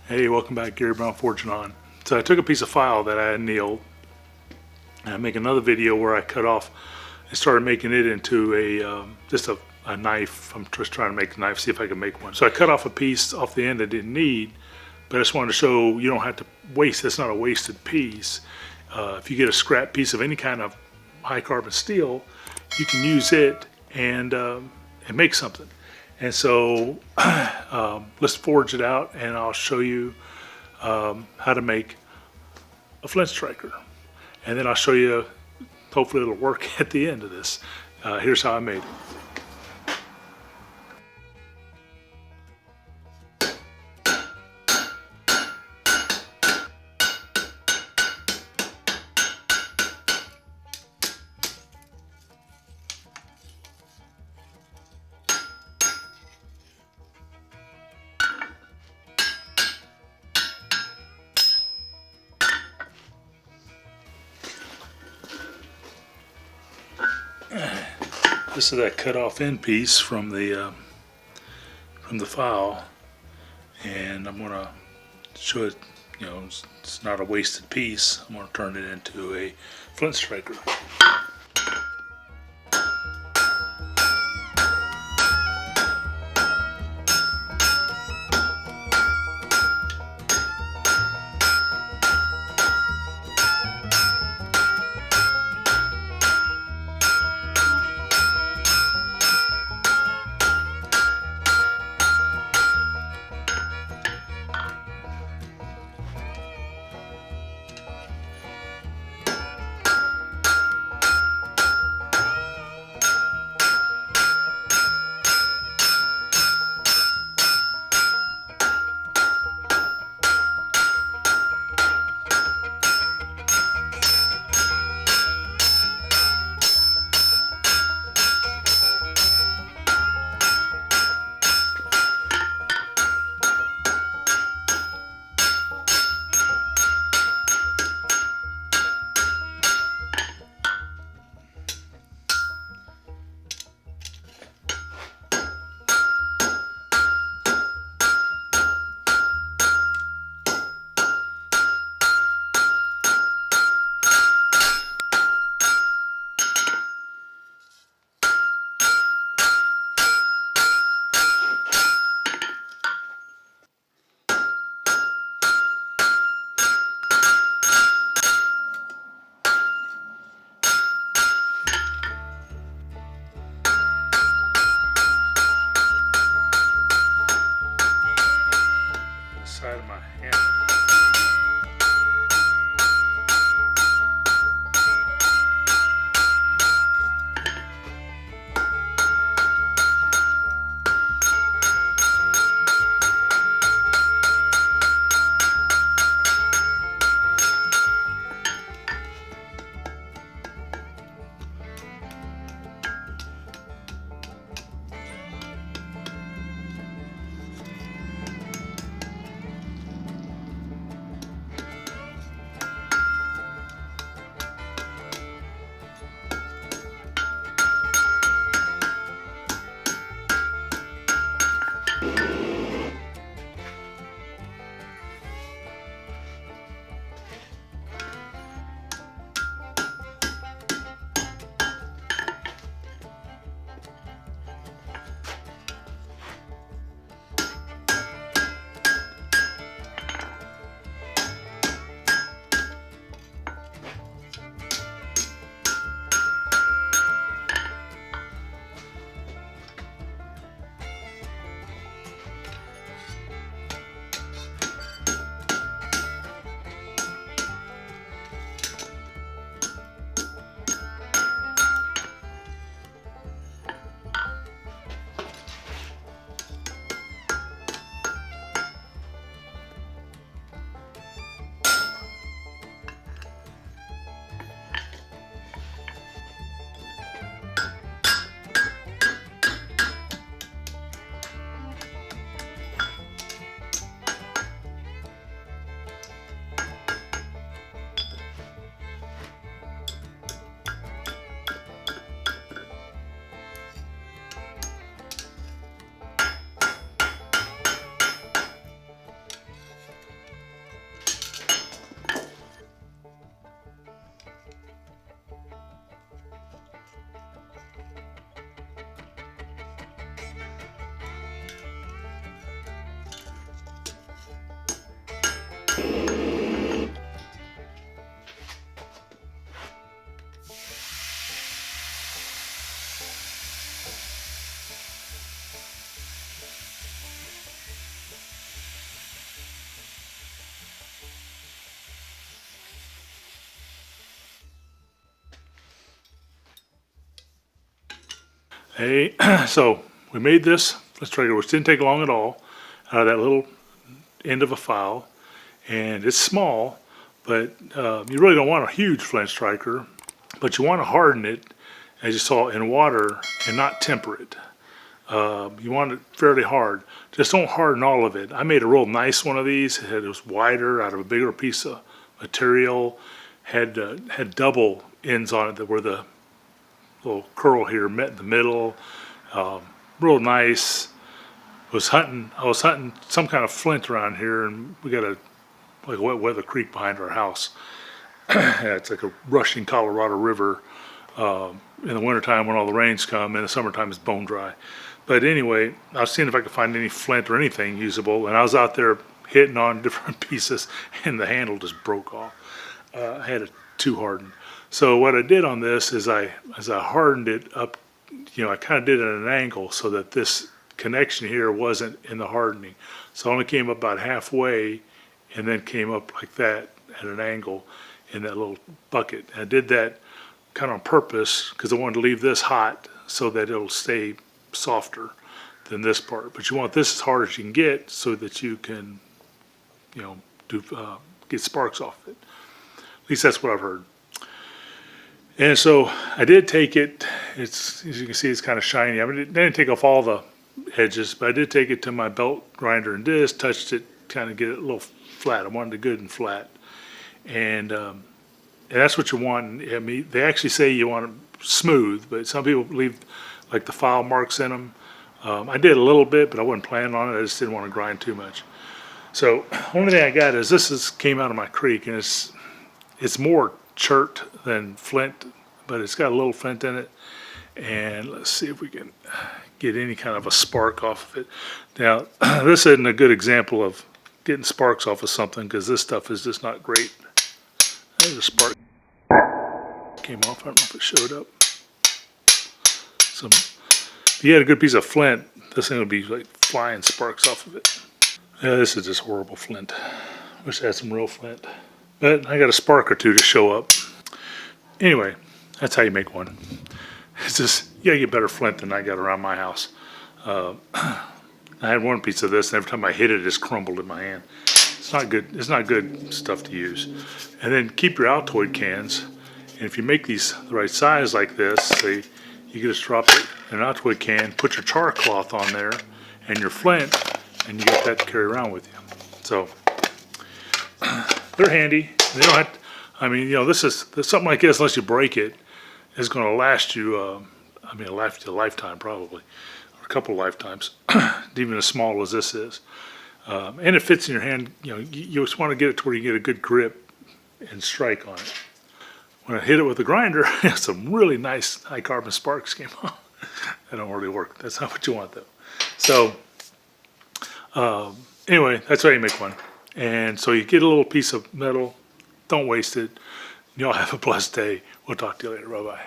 Hey, welcome back, Gary Brown Fortune on. So I took a piece of file that I had nailed, and I make another video where I cut off and started making it into just a knife. I'm just trying to make a knife, see if I can make one. So I cut off a piece off the end I didn't need, but I just wanted to show you don't have to waste. It's not a wasted piece. If you get a scrap piece of any kind of high carbon steel, you can use it and make something. And so let's forge it out, and I'll show you how to make a flint striker. And then I'll show you, hopefully it'll work at the end of this. Here's how I made it. This is that cut off end piece from the file, and I'm gonna show it. You know, it's not a wasted piece. I'm gonna turn it into a flint striker. Hey, so we made this Flint Striker, which didn't take long at all, out of that little end of a file. And it's small, but you really don't want a huge Flint Striker, but you want to harden it, as you saw, in water and not temper it. You want it fairly hard. Just don't harden all of it. I made a real nice one of these. It was wider, out of a bigger piece of material, had double ends on it that were the little curl here met in the middle. Real nice. I was hunting some kind of flint around here, and we got a wet weather creek behind our house. Yeah, it's like a rushing Colorado River in the wintertime when all the rains come. In the summertime it's bone dry. But anyway, I was seeing if I could find any flint or anything usable, and I was out there hitting on different pieces, and the handle just broke off. I had it too hardened. So what I did on this is I hardened it up, I kind of did it at an angle so that this connection here wasn't in the hardening. So I only came up about halfway and then came up like that at an angle in that little bucket. And I did that kind of on purpose because I wanted to leave this hot so that it'll stay softer than this part. But you want this as hard as you can get so that you can, get sparks off it. At least that's what I've heard. And so I did take it. It's, as you can see, it's kind of shiny. I didn't take off all the edges, but I did take it to my belt grinder and disc, touched it, kind of get it a little flat. I wanted it good and flat. And that's what you want. I mean, they actually say you want it smooth, but some people leave like the file marks in them. I did a little bit, but I wasn't planning on it. I just didn't want to grind too much. So only thing I got is this came out of my creek, and it's more chert than flint, but it's got a little flint in it. And let's see if we can get any kind of a spark off of it. Now, this isn't a good example of getting sparks off of something because this stuff is just not great. There's a spark. Came off. I don't know if it showed up. So, if you had a good piece of flint, this thing would be like flying sparks off of it. Yeah, this is just horrible flint. Wish I had some real flint. But I got a spark or two to show up. Anyway, that's how you make one. It's just, you gotta get better flint than I got around my house. I had one piece of this, and every time I hit it, it just crumbled in my hand. It's not good. It's not good stuff to use. And then keep your Altoid cans. And if you make these the right size like this, say you can just drop it in an Altoid can, put your char cloth on there, and your flint, and you got that to carry around with you. So they're handy. They don't have to, I mean, this is something like this, unless you break it, is going to last you, a lifetime probably, or a couple of lifetimes, even as small as this is. And it fits in your hand. You just want to get it to where you get a good grip and strike on it. When I hit it with the grinder, some really nice high carbon sparks came out. That don't really work. That's not what you want though. So anyway, that's how you make one. And so you get a little piece of metal. Don't waste it. Y'all have a blessed day. We'll talk to you later. Bye-bye.